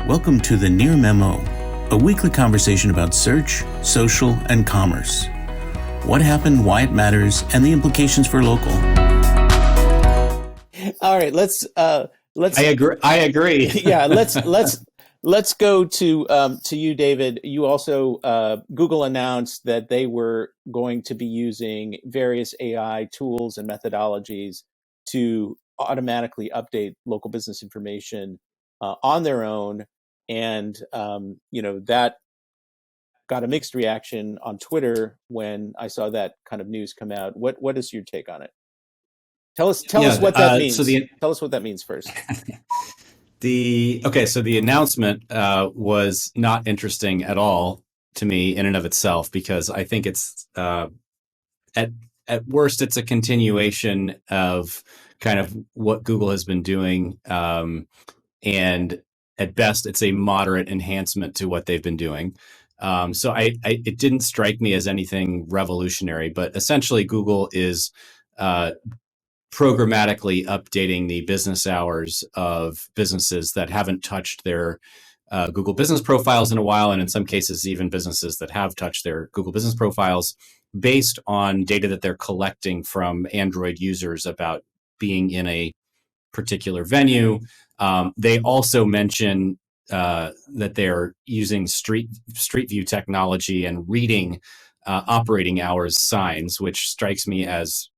Welcome to the Near Memo, a weekly conversation about search, social, and commerce. What happened, why it matters, and the implications for local. All right, let's. I agree. Yeah, let's go to you, David. You also Google announced that they were going to be using various AI tools and methodologies to automatically update local business information on their own, and that got a mixed reaction on Twitter when I saw that kind of news come out. What is your take on it? Tell us what that means. Tell us what that means first. So the announcement was not interesting at all to me in and of itself, because I think it's at worst it's a continuation of kind of what Google has been doing, and at best it's a moderate enhancement to what they've been doing. So it didn't strike me as anything revolutionary, but essentially Google is programmatically updating the business hours of businesses that haven't touched their Google business profiles in a while, and in some cases even businesses that have touched their Google business profiles, based on data that they're collecting from Android users about being in a particular venue. They also mention that they're using Street View technology and reading operating hours signs, which strikes me as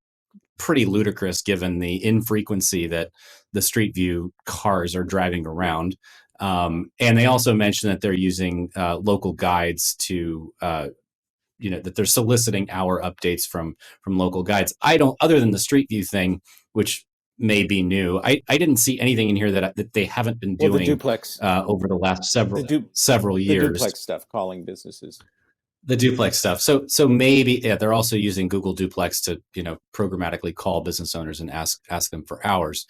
pretty ludicrous given the infrequency that the Street View cars are driving around. And they also mention that they're using local guides to, that they're soliciting hour updates from local guides. Other than the Street View thing, which may be new, I didn't see anything in here that they haven't been doing the Duplex over the last several years. The Duplex stuff, calling businesses. The Duplex stuff. So maybe they're also using Google Duplex to programmatically call business owners and ask them for hours.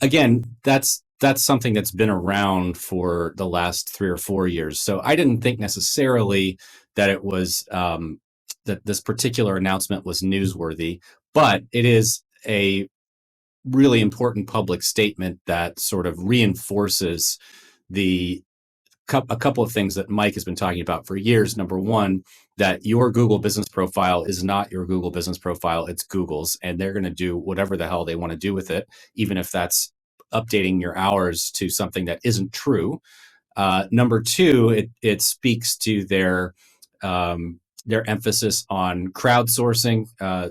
Again, that's something that's been around for the last 3 or 4 years. So I didn't think necessarily that it was that this particular announcement was newsworthy, but it is a really important public statement that sort of reinforces a couple of things that Mike has been talking about for years. Number one, that your Google business profile is not your Google business profile, it's Google's, and they're going to do whatever the hell they want to do with it, even if that's updating your hours to something that isn't true. Number two, it speaks to their emphasis on crowdsourcing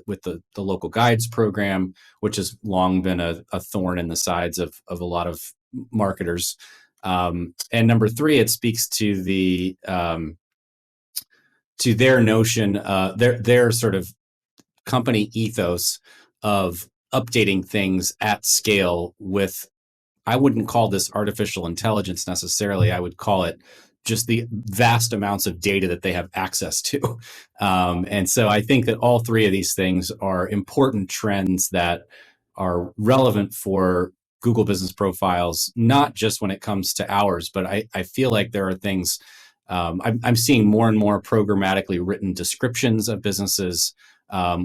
with the local guides program, which has long been a thorn in the sides of a lot of marketers. And number three, it speaks to their notion, their sort of company ethos of updating things at scale with, I wouldn't call this artificial intelligence necessarily. I would call it just the vast amounts of data that they have access to. And so I think that all three of these things are important trends that are relevant for Google business profiles, not just when it comes to hours, but I feel like there are things, I'm seeing more and more programmatically written descriptions of businesses,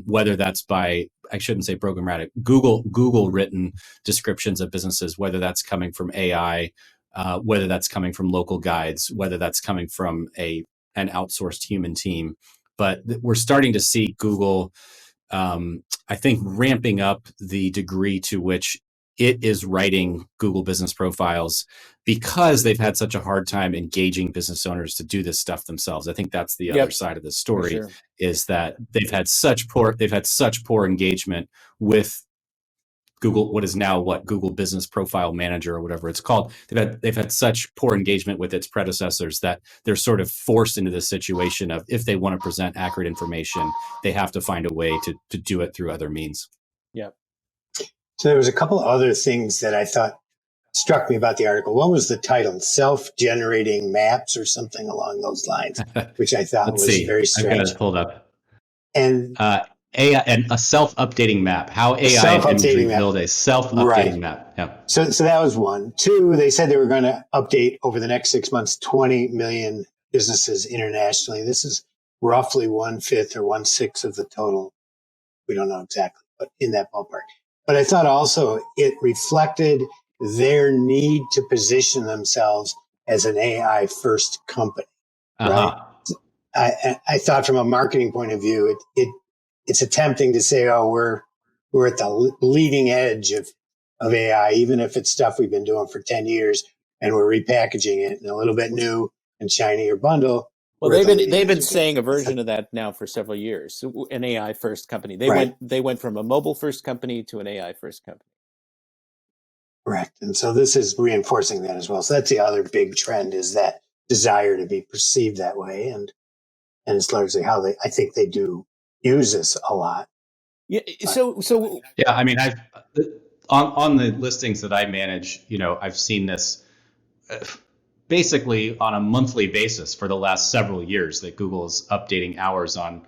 whether that's by, I shouldn't say programmatic, Google written descriptions of businesses, whether that's coming from AI, whether that's coming from local guides, whether that's coming from an outsourced human team. But we're starting to see Google, I think, ramping up the degree to which it is writing Google business profiles, because they've had such a hard time engaging business owners to do this stuff themselves. I think that's the other side of the story, sure, is that they've had such poor engagement with Google, what is now Google Business Profile Manager or whatever it's called. They've had such poor engagement with its predecessors that they're sort of forced into this situation of, if they want to present accurate information, they have to find a way to do it through other means. Yeah. So there was a couple of other things that I thought struck me about the article. One was the title, Self-Generating Maps, or something along those lines, which I thought was very strange. I've got it pulled up. And AI and a self-updating map. How AI and imagery build a self-updating map. Yeah. So that was one. Two, they said they were going to update over the next 6 months 20 million businesses internationally. This is roughly 1/5 or 1/6 of the total. We don't know exactly, but in that ballpark. But I thought also it reflected their need to position themselves as an AI first company, right? I thought from a marketing point of view, it's attempting to say, oh, we're at the leading edge of AI, even if it's stuff we've been doing for 10 years and we're repackaging it in a little bit new and shinier bundle. Well, they've been saying a version of that now for several years. An AI first company. They went from a mobile first company to an AI first company. Correct. And so this is reinforcing that as well. So that's the other big trend, is that desire to be perceived that way. And it's largely how I think they do use this a lot. Yeah. So yeah, I mean, on the listings that I manage, I've seen this basically on a monthly basis for the last several years, that Google is updating hours on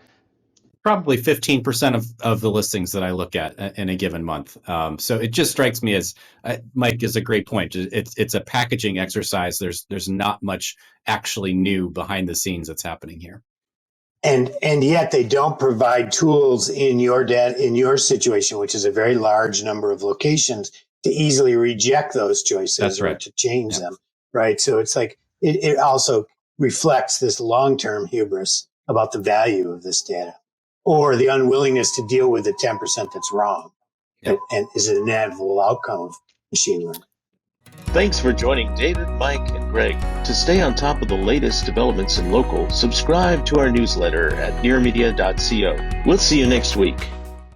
probably 15% of the listings that I look at in a given month. So it just strikes me as, Mike is a great point. It's a packaging exercise. There's not much actually new behind the scenes that's happening here. And yet they don't provide tools in your situation, which is a very large number of locations, to easily reject those choices. That's right. Or to change them. Right. So it's like, it also reflects this long-term hubris about the value of this data, or the unwillingness to deal with the 10% that's wrong. Yep. And is an inevitable outcome of machine learning. Thanks for joining David, Mike, and Greg. To stay on top of the latest developments in local, subscribe to our newsletter at nearmedia.co. We'll see you next week.